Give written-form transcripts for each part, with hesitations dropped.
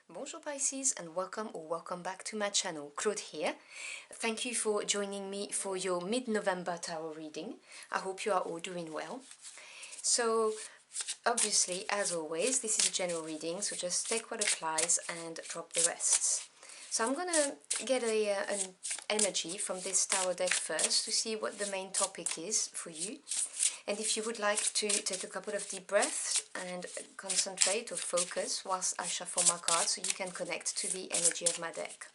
Bonjour Pisces and welcome back to my channel. Claude here. Thank you for joining me for your mid-November tarot reading. I hope you are all doing well. So obviously, as always, this is a general reading, so just take what applies and drop the rest. So I'm gonna get an energy from this tarot deck first to see what the main topic is for you. And if you would like to take a couple of deep breaths and concentrate or focus whilst I shuffle my cards so you can connect to the energy of my deck.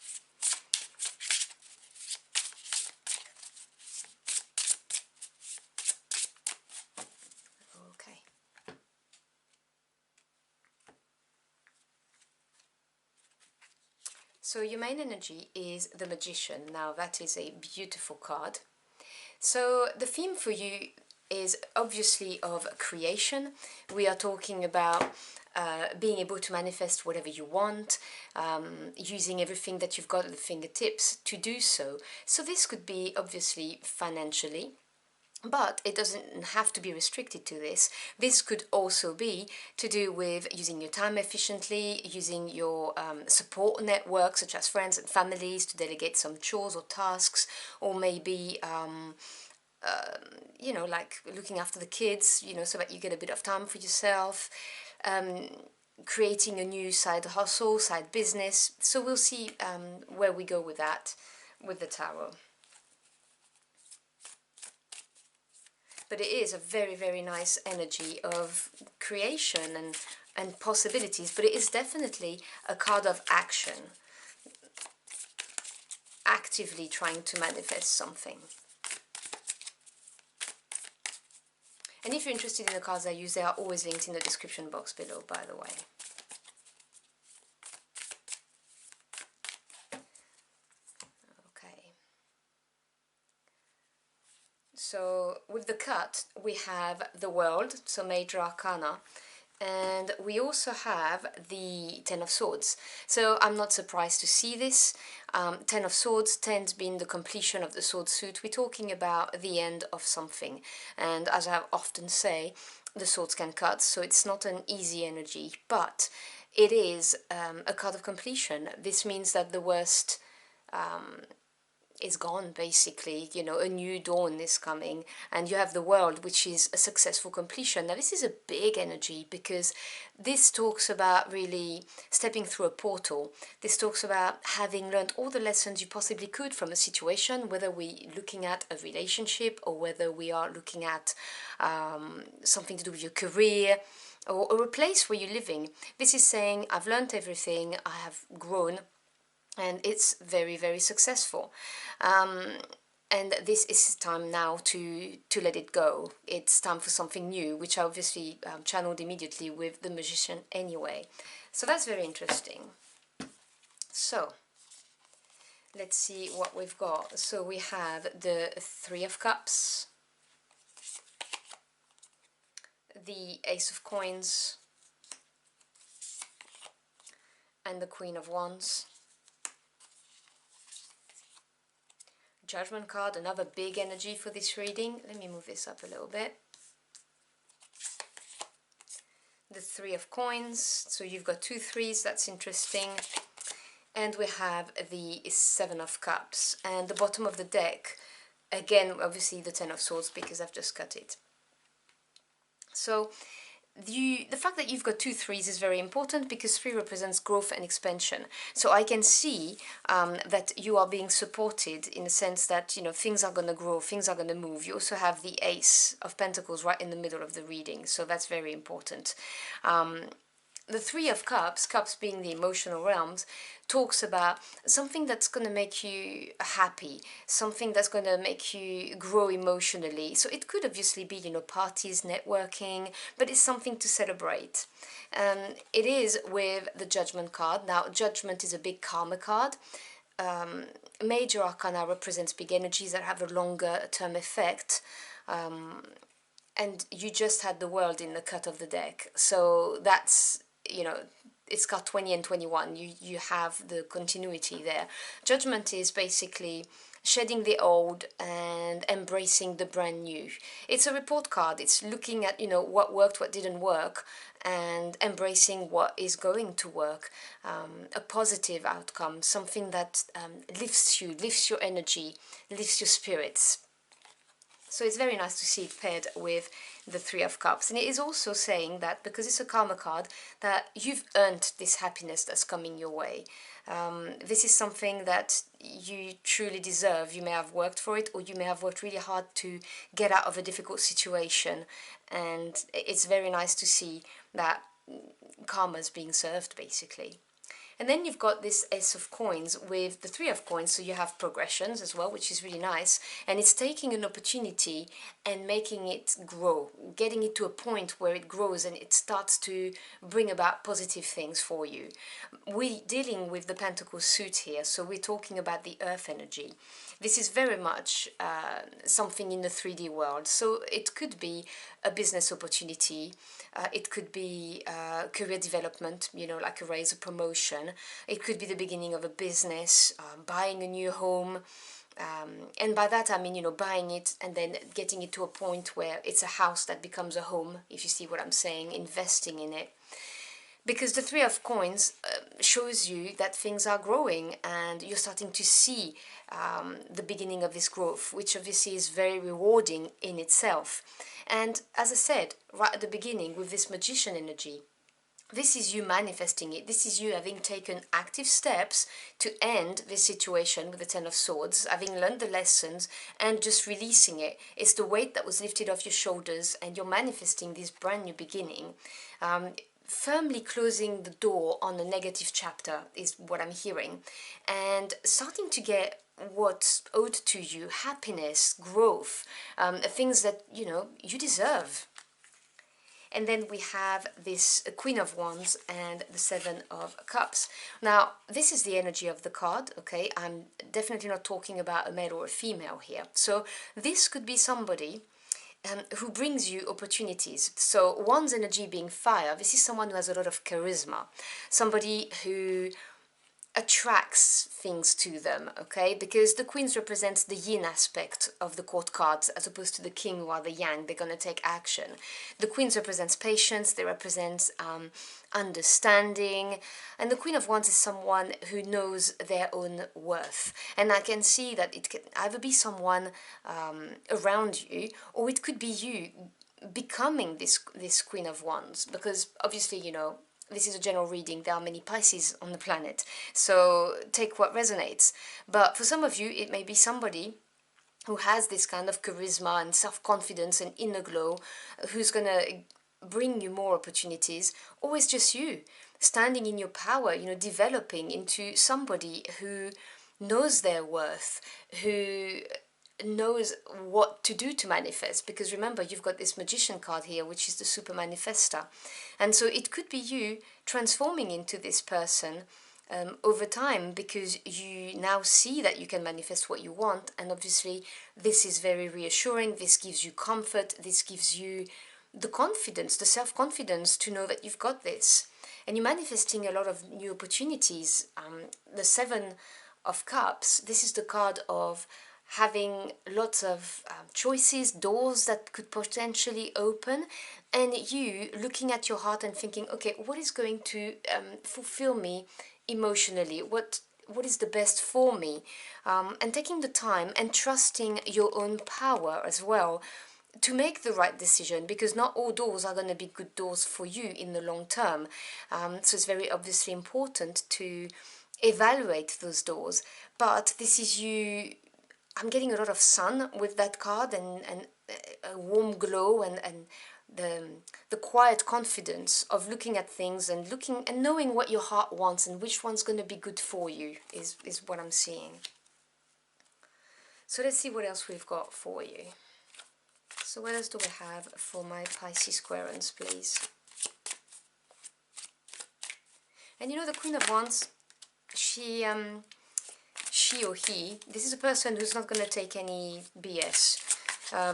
Okay. So your main energy is the Magician. Now that is a beautiful card. So the theme for you is obviously of creation. We are talking about being able to manifest whatever you want, using everything that you've got at the fingertips to do so. So this could be obviously financially, but it doesn't have to be restricted to this. This could also be to do with using your time efficiently, using your support network, such as friends and families, to delegate some chores or tasks, or maybe you know, like looking after the kids, you know, so that you get a bit of time for yourself, creating a new side hustle, side business. So we'll see where we go with that, with the tarot. But it is a very, very nice energy of creation and possibilities, but it is definitely a card of action, actively trying to manifest something. And if you're interested in the cards I use, they are always linked in the description box below, by the way. Okay. So with the cut, we have the World, so Major Arcana, and we also have the Ten of Swords. So I'm not surprised to see this. Ten of Swords, 10 being the completion of the sword suit. We're talking about the end of something. And as I often say, the swords can cut, so it's not an easy energy, but it is a card of completion. This means that the worst is gone, basically. You know, a new dawn is coming, and you have the World, which is a successful completion. Now this is a big energy because this talks about really stepping through a portal. This talks about having learned all the lessons you possibly could from a situation, whether we're looking at a relationship or whether we are looking at something to do with your career, or a place where you're living. This is saying, I've learned everything, I have grown, and it's very, very successful. And this is time now to let it go. It's time for something new, which I obviously channeled immediately with the Magician anyway. So that's very interesting. So let's see what we've got. So we have the Three of Cups, the Ace of Coins, and the Queen of Wands. Judgment card, another big energy for this reading. Let me move this up a little bit. The Three of Coins, so you've got two threes, that's interesting. And we have the Seven of Cups. And the bottom of the deck, again, obviously the Ten of Swords, because I've just cut it. So the fact that you've got two threes is very important because three represents growth and expansion. So I can see that you are being supported in the sense that, you know, things are going to grow, things are going to move. You also have the Ace of Pentacles right in the middle of the reading, so that's very important. The Three of Cups, cups being the emotional realms, talks about something that's going to make you happy, something that's going to make you grow emotionally. So it could obviously be, you know, parties, networking, but it's something to celebrate. It is with the Judgment card. Now, Judgment is a big karma card. Major Arcana represents big energies that have a longer term effect. And you just had the World in the cut of the deck. So that's, you know, it's got 20 and 21. You have the continuity there. Judgment is basically shedding the old and embracing the brand new. It's a report card. It's looking at, you know, what worked, what didn't work, and embracing what is going to work, a positive outcome, something that lifts you, lifts your energy, lifts your spirits. So it's very nice to see it paired with the Three of Cups. And it is also saying that, because it's a karma card, that you've earned this happiness that's coming your way. This is something that you truly deserve. You may have worked for it, or you may have worked really hard to get out of a difficult situation. And it's very nice to see that karma's being served, basically. And then you've got this Ace of Coins with the Three of Coins, so you have progressions as well, which is really nice. And it's taking an opportunity and making it grow, getting it to a point where it grows and it starts to bring about positive things for you. We're dealing with the Pentacle suit here, so we're talking about the Earth energy. This is very much something in the 3D world. So it could be a business opportunity, it could be career development, you know, like a raise, a promotion. It could be the beginning of a business, buying a new home. And by that I mean, you know, buying it and then getting it to a point where it's a house that becomes a home, if you see what I'm saying, investing in it. Because the Three of Coins shows you that things are growing and you're starting to see the beginning of this growth, which obviously is very rewarding in itself. And as I said right at the beginning with this Magician energy, this is you manifesting it. This is you having taken active steps to end this situation with the Ten of Swords, having learned the lessons and just releasing it. It's the weight that was lifted off your shoulders and you're manifesting this brand new beginning. Firmly closing the door on a negative chapter is what I'm hearing, and starting to get what's owed to you, happiness, growth, things that, you know, you deserve. And then we have this Queen of Wands and the Seven of Cups. Now, this is the energy of the card, okay? I'm definitely not talking about a male or a female here. So this could be somebody who brings you opportunities. So one's energy being fire, this is someone who has a lot of charisma, somebody who attracts things to them, okay? Because the Queens represents the yin aspect of the court cards as opposed to the king who are the yang. They're going to take action. The Queens represents patience, they represent understanding, and the Queen of Wands is someone who knows their own worth. And I can see that it can either be someone around you, or it could be you becoming this Queen of Wands, because obviously, you know, this is a general reading, there are many Pisces on the planet, so take what resonates. But for some of you, it may be somebody who has this kind of charisma and self-confidence and inner glow, who's going to bring you more opportunities, or it's just you, standing in your power, you know, developing into somebody who knows their worth, who knows what to do to manifest. Because remember, you've got this Magician card here, which is the super manifester, and so it could be you transforming into this person over time, because you now see that you can manifest what you want. And obviously this is very reassuring, this gives you comfort, this gives you the confidence, the self-confidence to know that you've got this, and you're manifesting a lot of new opportunities. The Seven of Cups, this is the card of having lots of choices, doors that could potentially open, and you looking at your heart and thinking, okay, what is going to fulfill me emotionally? What is the best for me? And taking the time and trusting your own power as well to make the right decision, because not all doors are going to be good doors for you in the long term. So it's very obviously important to evaluate those doors. But this is you, I'm getting a lot of sun with that card, and a warm glow, and the quiet confidence of looking at things and looking and knowing what your heart wants and which one's going to be good for you is what I'm seeing. So let's see what else we've got for you. So what else do we have for my Pisces Squarens, please? And you know, the Queen of Wands, she or he, this is a person who's not going to take any BS.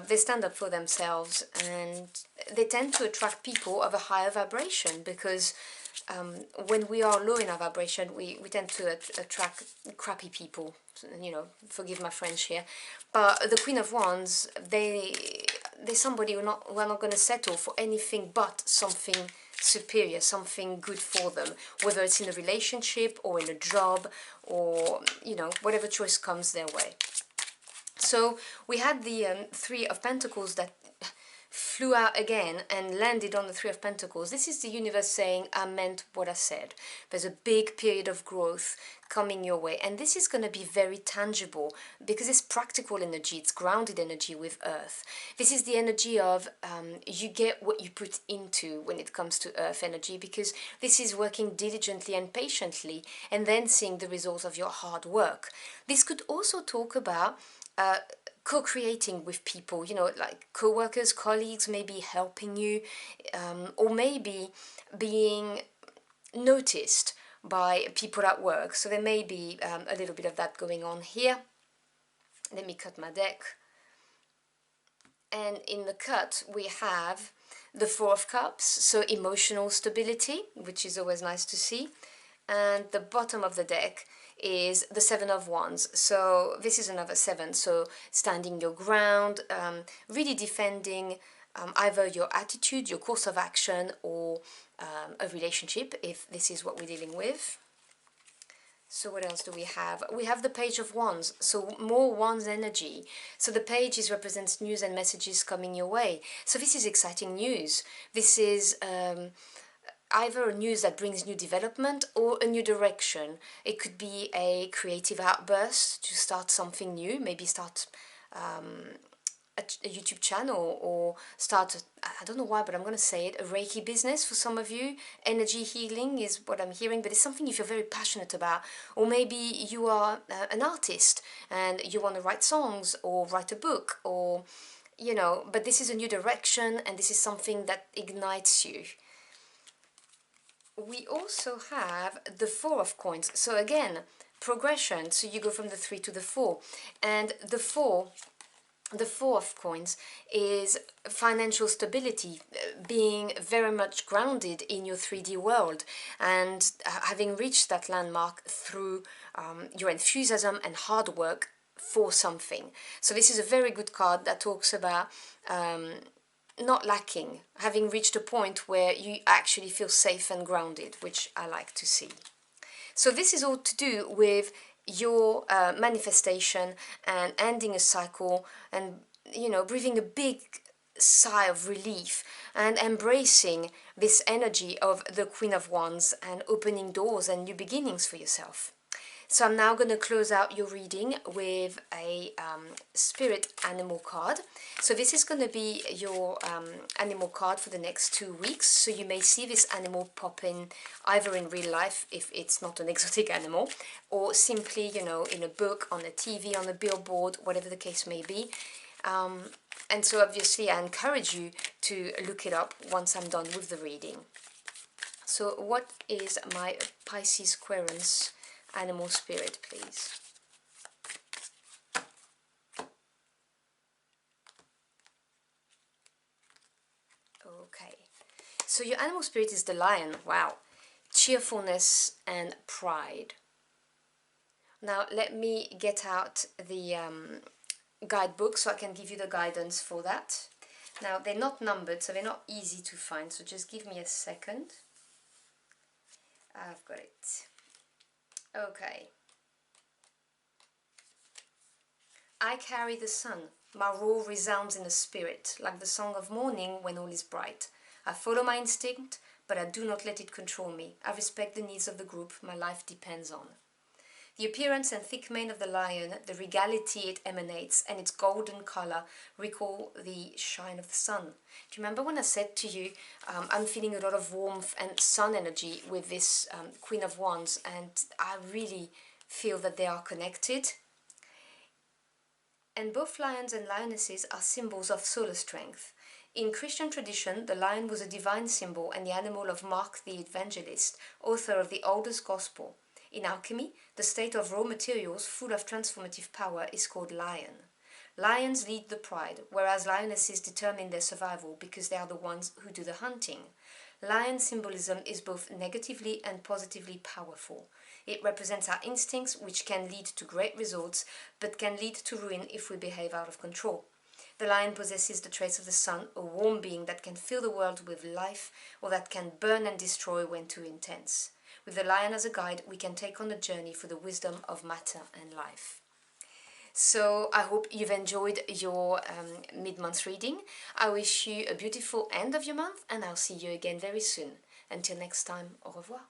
They stand up for themselves, and they tend to attract people of a higher vibration, because when we are low in our vibration, we tend to attract crappy people, you know, forgive my French here. But the Queen of Wands, they're somebody who are not going to settle for anything but something superior, something good for them, whether it's in a relationship or in a job or, you know, whatever choice comes their way. So we had the Three of Pentacles that flew out again and landed on the Three of Pentacles. This is the universe saying, I meant what I said. There's a big period of growth coming your way, and this is going to be very tangible because it's practical energy, it's grounded energy with Earth. This is the energy of you get what you put into when it comes to Earth energy, because this is working diligently and patiently and then seeing the results of your hard work. This could also talk about co-creating with people, you know, like co-workers, colleagues, maybe helping you, or maybe being noticed by people at work. So there may be a little bit of that going on here. Let me cut my deck. And in the cut we have the Four of Cups, so emotional stability, which is always nice to see. And the bottom of the deck is the Seven of Wands. So this is another seven, so standing your ground, really defending either your attitude, your course of action, or a relationship, if this is what we're dealing with. So what else do we have? We have the Page of Wands, so more Wands energy. So the page represents news and messages coming your way. So this is exciting news. This is either a news that brings new development or a new direction. It could be a creative outburst to start something new, maybe start a YouTube channel, or start, I don't know why, but I'm going to say it, a Reiki business for some of you. Energy healing is what I'm hearing, but it's something you feel very passionate about. Or maybe you are an artist and you want to write songs or write a book, or, you know, but this is a new direction and this is something that ignites you. We also have the Four of Coins. So again, progression. So you go from the 3 to the 4. And the Four of Coins is financial stability, being very much grounded in your 3D world, and having reached that landmark through your enthusiasm and hard work for something. So this is a very good card that talks about not lacking, having reached a point where you actually feel safe and grounded, which I like to see. So this is all to do with your manifestation and ending a cycle, and, you know, breathing a big sigh of relief and embracing this energy of the Queen of Wands and opening doors and new beginnings for yourself. So I'm now going to close out your reading with a spirit animal card. So this is going to be your animal card for the next 2 weeks. So you may see this animal pop in either in real life, if it's not an exotic animal, or simply, you know, in a book, on a TV, on a billboard, whatever the case may be. And so obviously I encourage you to look it up once I'm done with the reading. So what is my Pisces Querens animal spirit, please? Okay, so your animal spirit is the lion. Wow, cheerfulness and pride. Now let me get out the guidebook so I can give you the guidance for that. Now they're not numbered, so they're not easy to find, so just give me a second. I've got it. Okay. I carry the sun. My roar resounds in the spirit, like the song of morning when all is bright. I follow my instinct, but I do not let it control me. I respect the needs of the group my life depends on. The appearance and thick mane of the lion, the regality it emanates, and its golden color recall the shine of the sun. Do you remember when I said to you, I'm feeling a lot of warmth and sun energy with this Queen of Wands, and I really feel that they are connected. And both lions and lionesses are symbols of solar strength. In Christian tradition, the lion was a divine symbol and the animal of Mark the Evangelist, author of the oldest gospel. In alchemy, the state of raw materials full of transformative power is called lion. Lions lead the pride, whereas lionesses determine their survival because they are the ones who do the hunting. Lion symbolism is both negatively and positively powerful. It represents our instincts, which can lead to great results, but can lead to ruin if we behave out of control. The lion possesses the traits of the sun, a warm being that can fill the world with life or that can burn and destroy when too intense. With the lion as a guide, we can take on a journey for the wisdom of matter and life. So I hope you've enjoyed your mid-month reading. I wish you a beautiful end of your month and I'll see you again very soon. Until next time, au revoir.